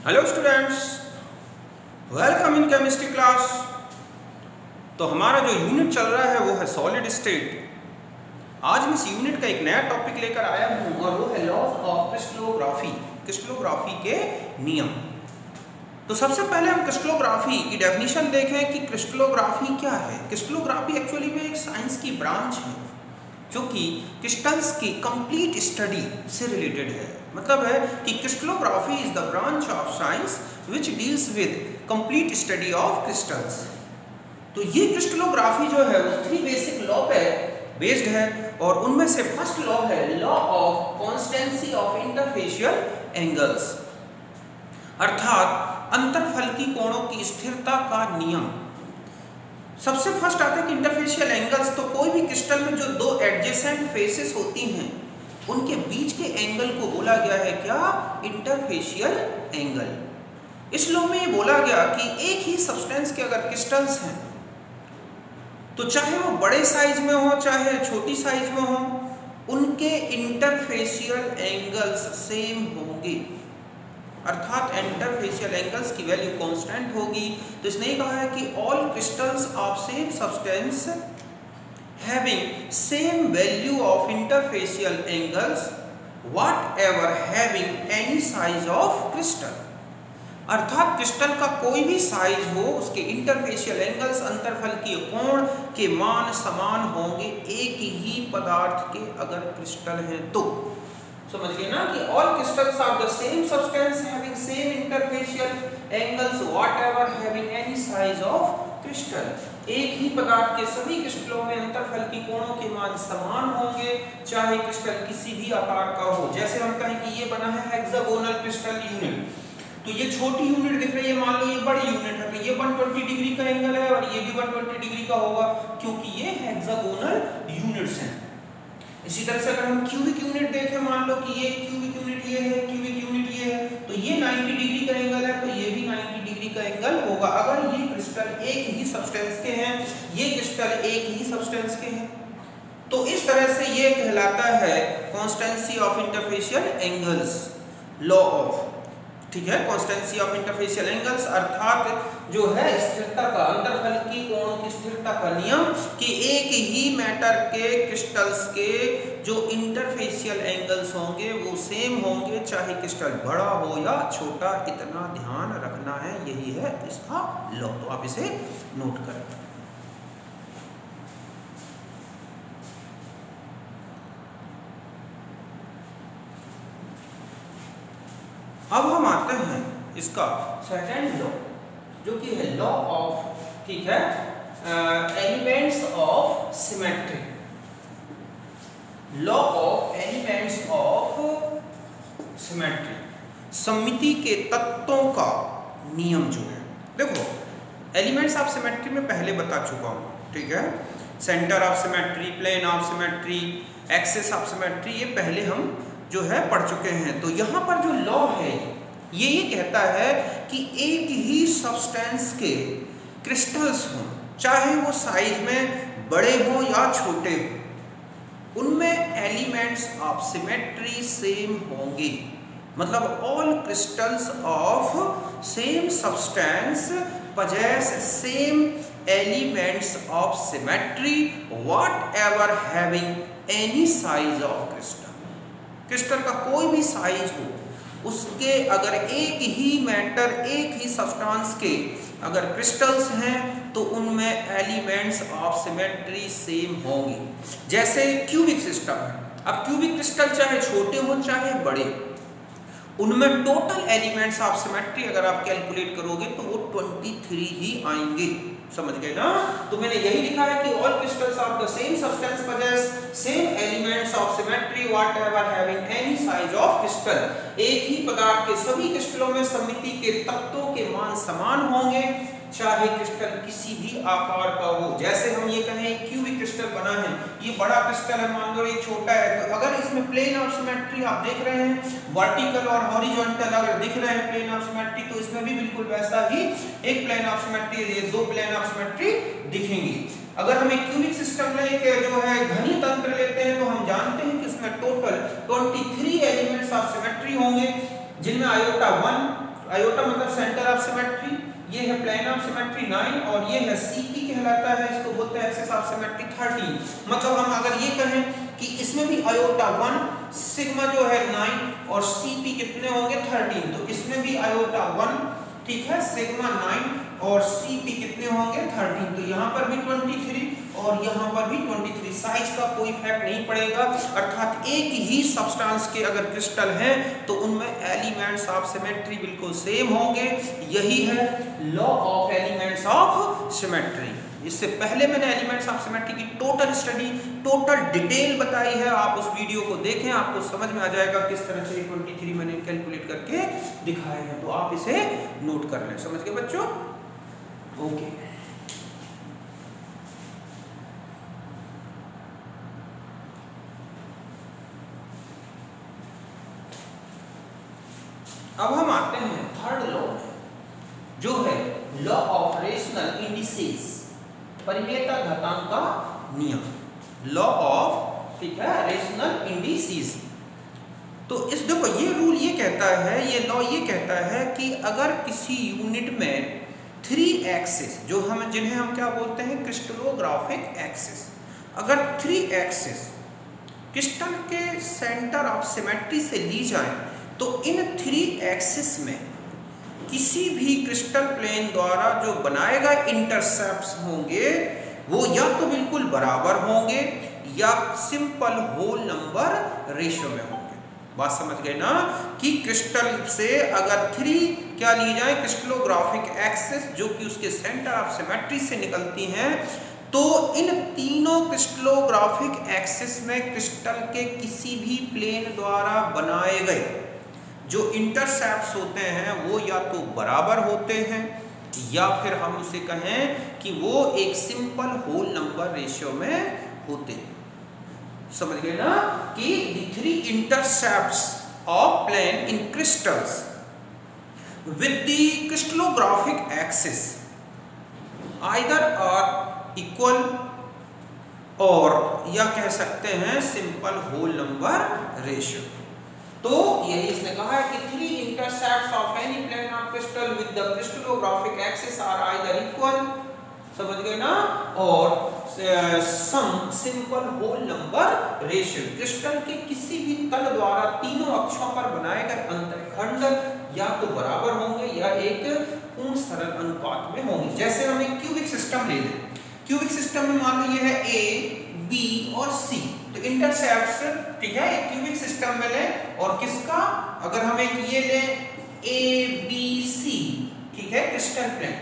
Hello students, welcome in chemistry class. तो हमारा जो यूनिट चल रहा है वो है सॉलिड स्टेट। आज मैं इस यूनिट का एक नया टॉपिक लेकर आया हूँ और वो है लॉज ऑफ क्रिस्टलोग्राफी, क्रिस्टलोग्राफी के नियम। तो सबसे पहले हम क्रिस्टलोग्राफी की डेफिनेशन देखें कि क्रिस्टलोग्राफी क्या है। क्रिस्टलोग्राफी एक्चुअली में एक साइंस की ब्रांच है जो कि क्रिस्टल्स की कंप्लीट स्टडी से रिलेटेड है। मतलब है कि crystallography is the branch of science which deals with complete study of crystals. तो ये क्रिस्टलोग्राफी जो है वो 3 बेसिक लॉ पे बेस्ड है और उनमें से फर्स्ट लॉ है law of constituency of interfacial angles, अर्थात अंतरफलकी कोणों की स्थिरता का नियम। सबसे फर्स्ट आता है कि इंटरफेशियल एंगल्स। तो कोई भी क्रिस्टल में जो दो एडजेसेंट फेसेस होती हैं उनके बीच के एंगल को बोला गया है क्या? Interfacial angle. इस लॉ में ये बोला गया कि एक ही सब्सटेंस के अगर क्रिस्टल्स हैं तो चाहे वो बड़े साइज में हो चाहे छोटी साइज में हो, उनके इंटरफेशियल एंगल्स सेम होंगे, अर्थात इंटरफेशियल एंगल्स की वैल्यू कांस्टेंट होगी। तो इसने कहा है कि all crystals of same substance having same value of interfacial angles whatever having any size of crystal, अर्थात क्रिस्टल का कोई भी साइज हो उसके इंटरफेशियल एंगल्स अंतरफलकीय कोण के मान समान होंगे एक ही पदार्थ के अगर क्रिस्टल हैं तो। समझ गए ना कि all crystals of the same substance having same interfacial angles whatever having any size of crystal. एक ही पदार्थ के सभी क्रिस्टलों में अंतरफलकी कोणों के मान समान होंगे चाहे क्रिस्टल किसी भी आकार का हो। जैसे हम कहें कि ये बना है हेक्सागोनल क्रिस्टल यूनिट, तो ये छोटी यूनिट दिख रही है, मान लो ये बड़ी यूनिट है, तो ये 120 डिग्री का एंगल है और ये भी 120 डिग्री का होगा क्योंकि ये हेक्सागोनल यूनिट्स हैं। इसी तरह से अगर हम क्यूबिक यूनिट देखें, मान लो कि ये क्यूबिक यूनिट ये है, क्यूबिक यूनिट ये है, तो ये 90 डिग्री का एंगल है तो ये भी 90 डिग्री का एंगल होगा अगर ये क्रिस्टल एक ही सब्सटेंस के हैं, ये क्रिस्टल एक ही सब्सटेंस के हैं। तो इस तरह से ये कहलाता है constancy of interfacial angles, law of, ठीक है, कांस्टेंसी ऑफ इंटरफेशियल एंगल्स, अर्थात जो है स्थिरता का, अंतरफलकी कोणों की स्थिरता का नियम कि एक ही मैटर के क्रिस्टल्स के जो इंटरफेशियल एंगल्स होंगे वो सेम होंगे चाहे क्रिस्टल बड़ा हो या छोटा, इतना ध्यान रखना है, यही है इसका लॉ। तो आप इसे नोट करें। अब हम आते हैं इसका सेकंड लॉ जो कि है लॉ ऑफ, ठीक है, elements of symmetry. Law of elements of symmetry, सममिति के तत्वों का नियम जो है। देखो एलिमेंट्स ऑफ सिमेट्री में पहले बता चुका हूं, ठीक है, centre of symmetry, plane of symmetry, axis of symmetry, ये पहले हम जो है पढ़ चुके हैं। तो यहाँ पर जो लॉ है ये कहता है कि एक ही सब्सटेंस के क्रिस्टल्स हों चाहे वो साइज में बड़े हो या छोटे हो, उनमें एलिमेंट्स ऑफ सिमेट्री सेम होंगे। मतलब all crystals of same substance possess same elements of symmetry whatever having any size of crystal। Crystal का कोई भी साइज हो उसके अगर एक ही मैटर, एक ही सब्सटेंस के अगर क्रिस्टल्स हैं तो उनमें एलिमेंट्स ऑफ सिमेट्री सेम होंगे। जैसे क्यूबिक सिस्टम है, अब क्यूबिक क्रिस्टल चाहे छोटे हो चाहे बड़े, उनमें टोटल एलिमेंट्स ऑफ सिमेट्री अगर आप कैलकुलेट करोगे तो वो 23 ही आएंगे। समझ गए ना? तो मैंने यही लिखा है कि all crystals of the same substance possess same elements of symmetry whatever having any size of crystal. एक ही पदार्थ के सभी क्रिस्टलों में सममिति के तत्वों के मान समान होंगे चाहे क्रिस्टल किसी भी आकार का हो। जैसे हम ये कहें क्यूबिक क्रिस्टल बना है, ये बड़ा क्रिस्टल है, मान लो ये छोटा है, तो अगर इसमें प्लेन ऑफ सिमेट्री आप देख रहे हैं, वर्टिकल और हॉरिजॉन्टल अगर दिख रहे हैं प्लेन ऑफ सिमेट्री, तो इसमें भी बिल्कुल वैसा ही एक प्लेन ऑफ सिमेट्री, ये दो प्लेन ऑफ सिमेट्री दिखेंगी। अगर हम एक क्यूबिक सिस्टम लेके जो है घनी तंत्र लेते हैं तो हम जानते हैं कि उसमें टोटल 23 एलिमेंट्स ऑफ सिमेट्री होंगे जिनमें आयोटा 1 आयोटा मतलब सेंटर ऑफ सिमेट्री, ये है प्लेन ऑफ सिमेट्री 9 और ये है सीपी कहलाता है, इसको बोलते हैं एक्सिस ऑफ सिमेट्री 13। मतलब हम अगर ये कहें कि इसमें भी आयोटा 1, सिग्मा जो है 9 और सीपी कितने होंगे 13, तो इसमें भी आयोटा 1, ठीक है, सिग्मा 9 और सीपी कितने होंगे 13। तो यहाँ पर भी 23 और यहाँ पर भी 23। साइज का कोई फर्क नहीं पड़ेगा, अर्थात एक ही सब्सटेंस के अगर क्रिस्टल हैं तो उनमें एलिमेंट्स ऑफ सिमेट्री बिल्कुल सेम होंगे। यही है law of elements of symmetry. इससे पहले मैंने एलिमेंट्स ऑफ सिमेट्री की टोटल स्टडी, टोटल डिटेल बताई है, आप उस वीडियो को देखें, आपको समझ में आ जाएगा किस तरह से 23 मैंने कैलकुलेट करके दिखाए हैं। तो आप इसे नोट कर लें, समझ गए बच्चों? ओके। अब हम आते हैं थर्ड लॉ, जो है लॉ ऑफ रेशनल इंडिसेस, परिमेयता घातांक का नियम, लॉ ऑफ, ठीक है, रेशनल इंडिसेस। तो इस देखो ये रूल ये कहता है, ये लॉ ये कहता है कि अगर किसी यूनिट में 3 एक्सिस, जो हम जिन्हें हम क्या बोलते हैं क्रिस्टलोग्राफिक एक्सिस, अगर 3 एक्सिस क्रिस्टल के सेंटर ऑफ सिमेट्री से ली जाए तो इन 3 एक्सिस में किसी भी क्रिस्टल प्लेन द्वारा जो बनाए गए इंटरसेप्ट्स होंगे वो या तो बिल्कुल बराबर होंगे या सिंपल होल नंबर रेशियो में होंगे। बात समझ गए ना कि क्रिस्टल से अगर 3 क्या ली जाए क्रिस्टलोग्राफिक एक्सिस जो कि उसके सेंटर ऑफ सिमेट्री से निकलती हैं, तो इन तीनों क्रिस्टलोग्राफिक एक्सिस में क्रिस्टल के किसी भी प्लेन द्वारा बनाए गए जो इंटरसेप्ट्स होते हैं वो या तो बराबर होते हैं या फिर हम उसे कहें कि वो एक सिंपल होल नंबर रेशियो में होते हैं। समझ गए ना कि the 3 intercepts of plane in crystals with the crystallographic axis either are equal और या कह सकते हैं सिंपल होल नंबर रेशियो। तो यही इसने कहा है कि 3 intercepts of any plane of crystal with the crystallographic axis are either equal, समझ गए ना, और some simple whole number ratio, crystal के किसी भी तल द्वारा तीनों अक्षों पर बनाए गए अंतःखंड या तो बराबर होंगे या एक पूर्ण सरल अनुपात में होंगे। जैसे हम एक क्यूबिक सिस्टम ले लें, क्यूबिक सिस्टम में मान लो ये है A, B और C, तो इंटरसेप्ट्स, ठीक है, एक क्यूबिक सिस्टम में लें और किसका, अगर हम एक ये लें ABC, ठीक है, क्रिस्टल प्लेन,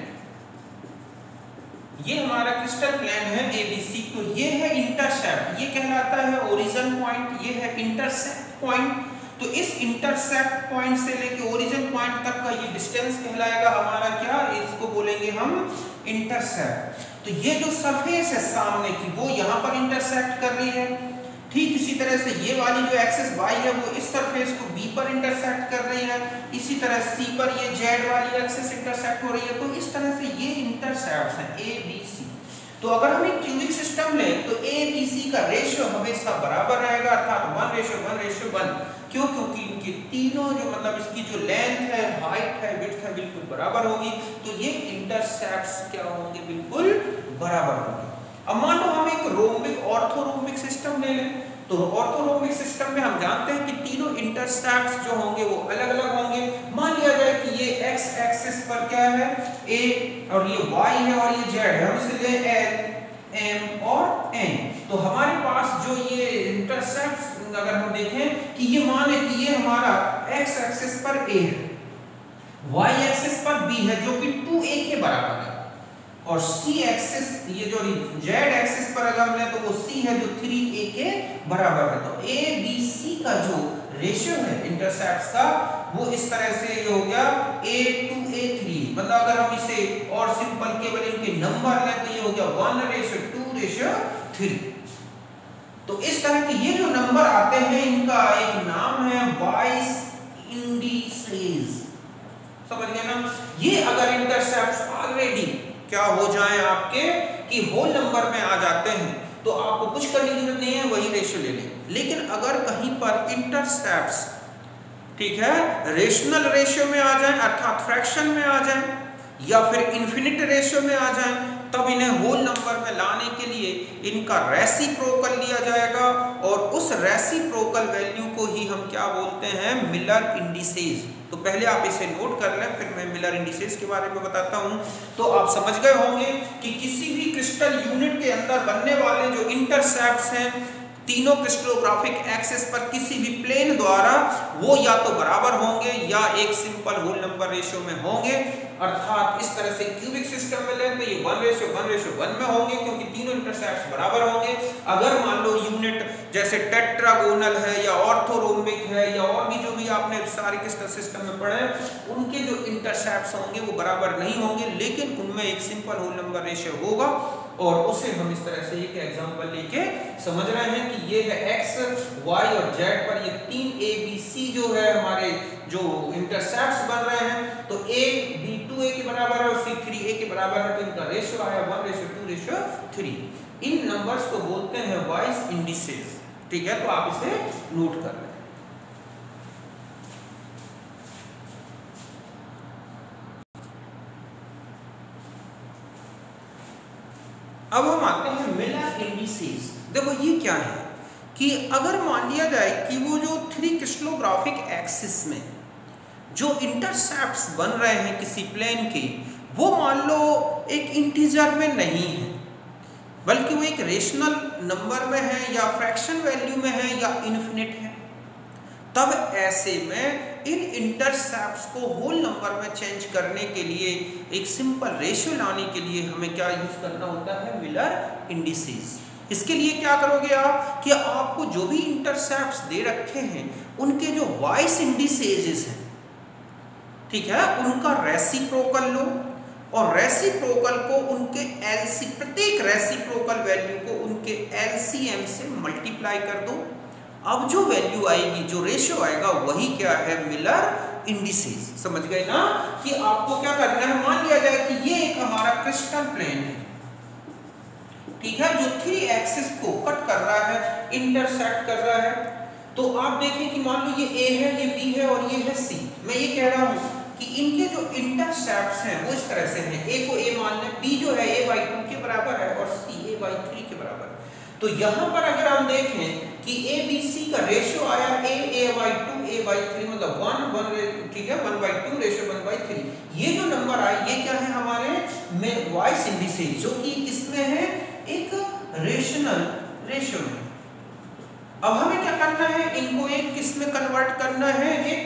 ये हमारा क्रिस्टल प्लेन है ABC, तो ये है इंटरसेप्ट, ये कहलाता है ओरिजिन पॉइंट, ये है इंटरसेप्ट पॉइंट। तो इस इंटरसेप्ट पॉइंट से लेके ओरिजिन पॉइंट तक का ये डिस्टेंस कहलाएगा हमारा क्या, इसको बोलेंगे हम इंटरसेप्ट। तो ये जो सरफेस है सामने की वो यहाँ पर इंटरसेक्ट कर रही है, ठीक इसी तरह से ये वाली जो एक्सिस y है वो इस सरफेस को B पर इंटरसेक्ट कर रही है, इसी तरह C पर ये Z वाली एक्सिस इंटरसेक्ट हो रही है। तो इस तरह से ये इंटरसेप्ट्स हैं A B C। तो अगर हम एक क्यूबिक सिस्टम लें तो A B C का रेशियो हमेशा बराबर रहेगा, अर्थात 1:1:1। क्यों? क्योंकि इनकी तीनों जो मतलब इसकी जो लेंथ है, हाइट है, विड्थ है, बिल्कुल बराबर होगी। तो ये इंटरसेप्ट्स क्या होंगे, बिल्कुल बराबर होंगे। अब मान लो हम एक रोम्बिक ऑर्थोरोम्बिक सिस्टम ले लें, तो ऑर्थोरोम्बिक सिस्टम में हम जानते हैं कि तीनों इंटरसेप्ट्स जो होंगे वो अलग अलग होंगे। मान लिया जाए कि ये x एक्सिस पर क्या है A और ये y है और ये z है, हम इसे ले L, M और N। तो हमारे पास जो ये इंटरसेप्ट्स अगर हम देखें कि ये मान है कि ये हमारा x एक्सिस पर A है, y एक्सिस पर B है जो कि 2a के बराबर है, और C एक्सिस ये जो Z एक्सिस पर अगर हम लें तो वो C है जो 3a के बराबर है। तो A B C का जो रेशियो है इंटरसेप्ट्स का वो इस तरह से ये हो गया A2A3। मतलब अगर हम इसे और सिंपल केवल इनके नंबर लें तो ये हो गया 1:2:3। तो इस तरह के ये जो नंबर आते हैं इनका एक नाम है वाइस इंडिसेस। समझ गए ना? ये अगर इंटरसेप्ट्स ऑलरेडी क्या हो जाए आपके कि होल नंबर में आ जाते हैं तो आपको कुछ करने की जरूरत नहीं है, वही रेशियो ले लें। लेकिन अगर कहीं पर इंटरसेप्ट्स ठीक है, रेशनल रेशियो में आ जाए अर्थात फ्रैक्शन में आ जाए या फिर इन्फिनिट रेशियो में आ जाए, तब इन्हें होल नंबर में लाने के लिए इनका रेसिप्रोकल लिया जाएगा और उस रेसिप्रोकल वैल्यू को ही हम क्या बोलते हैं, मिलर इंडिसेस। तो पहले आप इसे नोट कर लें, फिर मैं मिलर इंडिसेस के बारे में बताता हूं। तो आप समझ गए होंगे कि किसी भी क्रिस्टल यूनिट के अंदर बनने वाले जो इंटरसेप्ट्स हैं तीनों क्रिस्टलोग्राफिक एक्सिस पर किसी भी प्लेन द्वारा वो या तो बराबर होंगे या एक सिंपल होल नंबर रेशियो में होंगे। अर्थात इस तरह से क्यूबिक सिस्टम में लें तो ये 1:1:1 में होंगे क्योंकि तीनों इंटरसेप्ट्स बराबर होंगे। अगर मान लो यूनिट जैसे टेट्रागोनल है या ऑर्थोरोम्बिक है या और भी जो भी आपने सारे क्रिस्टल सिस्टम में पढ़े, उनके जो इंटरसेप्ट्स होंगे वो बराबर नहीं होंगे, लेकिन उनमें एक सिंपल होल नंबर रेशियो होगा। और उसे हम इस तरह से एक एग्जांपल लेके समझ रहे हैं कि ये है x, y और z पर ये 3 a b c जो है हमारे जो इंटरसेप्ट्स बन रहे हैं, तो a b 2a के बराबर है और c 3a के बराबर है, तो इनका रेशियो आया 1:2:3। इन नंबर्स को बोलते हैं वाइस इंडिसेस। ठीक है, तो आप इसे नोट कर लें। अब हम आते हैं मिलर इंडिसेस। देखो ये क्या है कि अगर मान लिया जाए कि वो जो 3 क्रिस्टलोग्राफिक एक्सिस में जो इंटरसेप्ट्स बन रहे हैं किसी प्लेन के, वो मान लो एक इंटीजर में नहीं है बल्कि वो एक रेशनल नंबर में है या फ्रैक्शन वैल्यू में है या इन्फिनिट है, तब ऐसे में इन इंटरसेप्ट्स को होल नंबर में चेंज करने के लिए एक सिंपल रेशियो लाने के लिए हमें क्या यूज करना होता है, मिलर इंडिसेस। इसके लिए क्या करोगे आप कि आपको जो भी इंटरसेप्ट्स दे रखे हैं उनके जो वाइस इंडिसेस हैं, ठीक है, उनका रेसिप्रोकल लो और रेसिप्रोकल को उनके प्रत्येक रेसिप्रोकल वैल्यू को उनके एलसीएम से मल्टीप्लाई कर दो। अब जो वैल्यू आएगी, जो रेशियो आएगा, वही क्या है, मिलर इंडिसेस। समझ गए ना कि आपको क्या करना है। मान लिया जाए कि ये एक हमारा क्रिस्टल प्लेन है, ठीक है, जो 3 एक्सिस को कट कर रहा है, इंटरसेक्ट कर रहा है। तो आप देखें कि मान लो ये A है, ये B है और ये है C। मैं ये कह रहा हूं कि इनके जो इंटरसेप्ट्स हैं वो इस तरह से हैं। A को A मान लें, B जो है a/2 के बराबर है और C a/3 के बराबर। तो यहाँ पर अगर हम देखें कि ABC का रेशियो आया a/2 a/3 मतलब 1 ठीक है, 1/2 रेशियो 1/3। ये जो नंबर आए ये क्या है हमारे में वाइस इंडिसेस, जो कि किसमें है, एक रेशनल रेशियो में। अब हमें क्या करना है, इनको एक किस में कन्वर्ट करना है, एक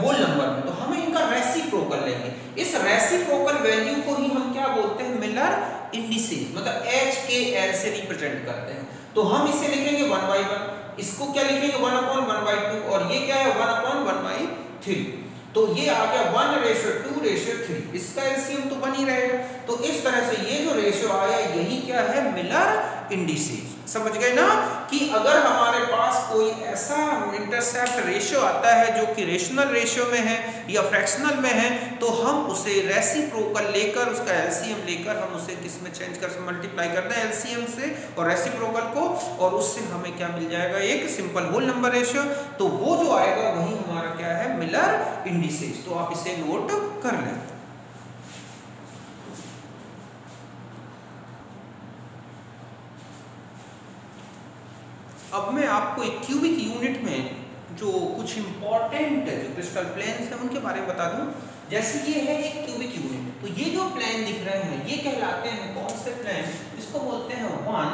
होल नंबर में। तो हम इनका रेसिप्रोकल लेंगे। इस रेसिप्रोकल वैल्यू को ही हम क्या बोलते हैं, मिलर इंडिसेस, मतलब HKL से रिप्रेजेंट करते हैं। तो हम इसे लिखेंगे 1/1, इसको क्या लिखेंगे 1/1/2 और ये क्या है 1/1/3। तो ये आ गया 1:2:3। इसका एलसीएम तो बन ही रहेगा। तो इस तरह से ये जो रेशियो आया यही क्या है, मिलर इंडिसेस। समझ गए ना कि अगर हमारे पास कोई ऐसा इंटरसेप्ट रेशियो आता है जो कि रेशनल रेशियो में है या फ्रैक्शनल में है, तो हम उसे रेसिप्रोकल लेकर, उसका एलसीएम लेकर हम उसे किस में चेंज कर मल्टीप्लाई करते हैं, एलसीएम से और रेसिप्रोकल को, और उससे हमें क्या मिल जाएगा, एक सिंपल होल नंबर रेशियो। तो वो जो आएगा वही हमारा क्या है, मिलर इंडिसेस। तो आप इसे नोट कर लें। अब मैं आपको एक क्यूबिक यूनिट में जो कुछ इंपॉर्टेंट जो क्रिस्टल प्लेन्स हैं उनके बारे में बता दूं। जैसे ये है एक क्यूबिक यूनिट, तो ये जो प्लेन दिख रहे हैं ये कहलाते हैं कौन से प्लेन, इसको बोलते हैं 1,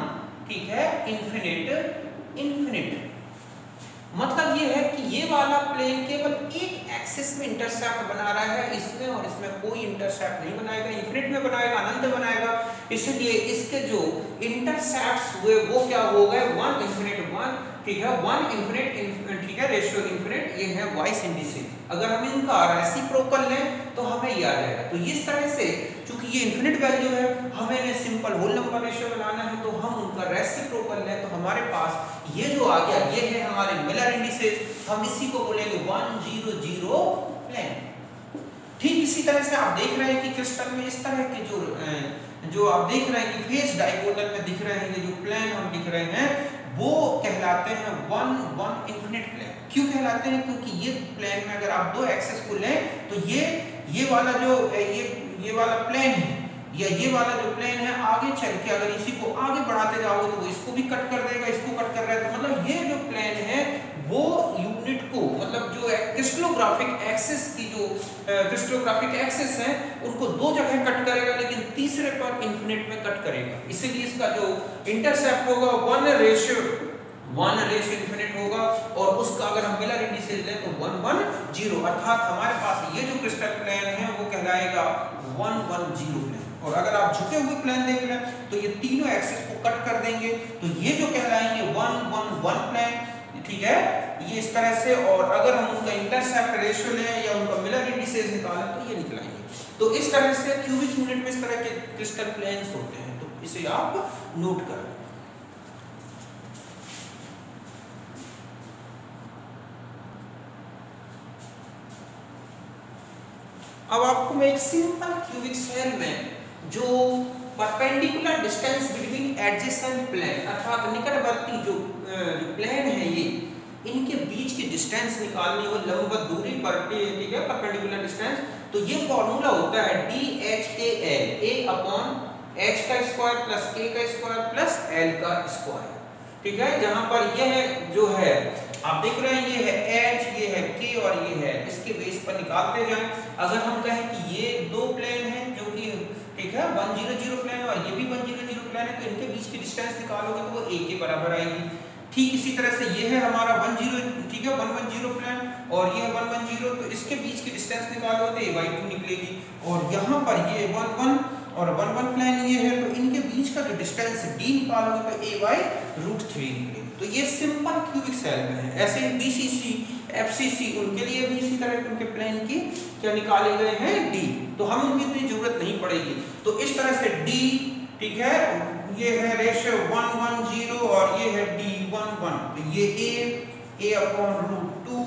ठीक है, इन्फिनिट। मतलब ये है कि ये वाला प्लेन केवल एक एक्सिस में इंटरसेप्ट बना रहा है, इसमें और इसमें कोई इंटरसेप्ट नहीं बनाएगा, इन्फिनिट में बनाएगा, अनंत बनाएगा। इसलिए इसके जो इंटरसेप्ट्स हुए वो क्या हो गए, 1 ∞ 1, ठीक है, 1 ∞, ठीक है, रेशियो इन्फिनिट, ये है वाइस इंडिसेस। अगर हम इनका रेसिप्रोकल लें तो हमें ये आ जाएगा। तो इस तरह से चूंकि ये इन्फिनिट वैल्यू है, हमें इन्हें सिंपल होल नंबर रेशियो बनाना है, तो हम उनका रेसिप्रोकल लें तो हमारे पास ये जो आ गया ये है हमारे मिलर इंडिसेस। हम इसी को बोलेंगे 1 0 0 प्लेन। ठीक इसी तरह से आप देख रहे हैं कि क्रिस्टल में इस तरह के जो आप देख रहे हैं कि फेस डायगोनल में दिख रहे हैं, ये जो प्लेन हम दिख रहे हैं वो कहलाते हैं वन वन इन्फिनिट प्लेन। क्यों कहलाते हैं? क्योंकि ये प्लेन में अगर आप दो एक्सेस को लें तो ये वाला जो ये वाला प्लेन है या ये वाला जो प्लेन है, आगे चल के अगर इसी को आगे बढ़ाते जाओगे तो वो इसको भी कट कर देगा, इसको कट कर रहा है। तो मतलब ये जो प्लेन है वो यूनिट को, मतलब जो क्रिस्टलोग्राफिक एक्सिस की जो क्रिस्टलोग्राफिक एक्सिस है उनको दो जगह कट करेगा, लेकिन तीसरे पर इन्फिनिट में कट करेगा। इसीलिए इसका जो इंटरसेप्ट होगा 1:1 इन्फिनिट होगा, और उसका अगर हम मिलर इंडिसेस लें तो 1:1:0, अर्थात हमारे पास ये जो क्रिस्टल प्लेन है वो कहलाएगा 1:1:0 प्लेन। और अगर आप झुके हुए प्लेन देख लें तो ये तीनों एक्सिस को कट कर देंगे, तो ये जो कहलाएंगे 1:1:1 प्लेन, ठीक है, ये इस तरह से। और अगर हम उनका इंटरसेप्ट रेशियो लें या उनका मिलर इंडिसेस निकालें तो ये निकलाएंगे। तो इस तरह से क्यूबिक यूनिट में इस तरह के क्रिस्टल प्लेन्स होते हैं, तो इसे आप नोट कर लें। अब आपको मैं एक सिंपल क्यूबिक सेल में जो perpendicular distance between adjacent plane, अर्थात निकटवर्ती जो प्लेन है ये, इनके बीच की डिस्टेंस निकालनी हो, लंबवत दूरी पर, ठीक है, परपेंडिकुलर डिस्टेंस। तो ये फॉर्मूला होता है DHKL, A/h का स्क्वायर प्लस k का स्क्वायर प्लस l का स्क्वायर, ठीक है। जहां पर यह जो है आप देख रहे हैं, ये है h, ये है k और ये है, इसके बेस पर निकालते जाएं। अगर हम कहें कि ये दो प्लेन हैं जो कि, ठीक है, 1:0:0 प्लेन और ये भी 1:0:0 प्लेन है, तो इनके बीच की डिस्टेंस निकालोगे तो वो a के बराबर आएगी। ठीक इसी तरह से ये है हमारा 1:0, ठीक है, 1:1:0 प्लेन और ये है 1:1:0, तो इसके बीच की डिस्टेंस निकालोगे तो a/2 निकलेगी। और यहाँ पर ये 1:1 और 1:1 प्लेन ये है, तो इनके बीच का जो डिस्टेंस d निकालोगे तो a/√3 निकलेगी। तो ये सिंपल क्यूबिक सेल में है। ऐसे ही BCC, FCC उनके लिए भी इसी तरह के उनके प्लेन की क्या निकाले गए हैं d, तो हम उनकी इतनी जरूरत नहीं पड़ेगी। तो इस तरह से d, ठीक है, ये है रेशियो 1:1:0 और ये है d 1:1, तो ये a/√2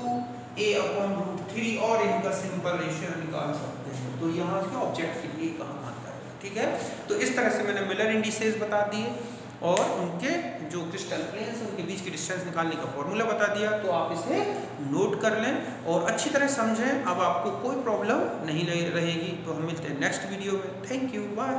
a/√3 और इनका सिंपल रेशियो निकाल सकते हैं। तो यहाँ के ऑब्जेक्ट के लिए काम आता है, ठीक है। तो इस तरह से मैंने मिलर इंडिसेस बता दिए और उनके जो क्रिस्टल प्लेन्स हैं उनके बीच की डिस्टेंस निकालने का फॉर्मूला बता दिया। तो आप इसे नोट कर लें और अच्छी तरह समझें। अब आपको कोई प्रॉब्लम नहीं रहेगी। तो हम मिलते हैं नेक्स्ट वीडियो में। Thank you, bye.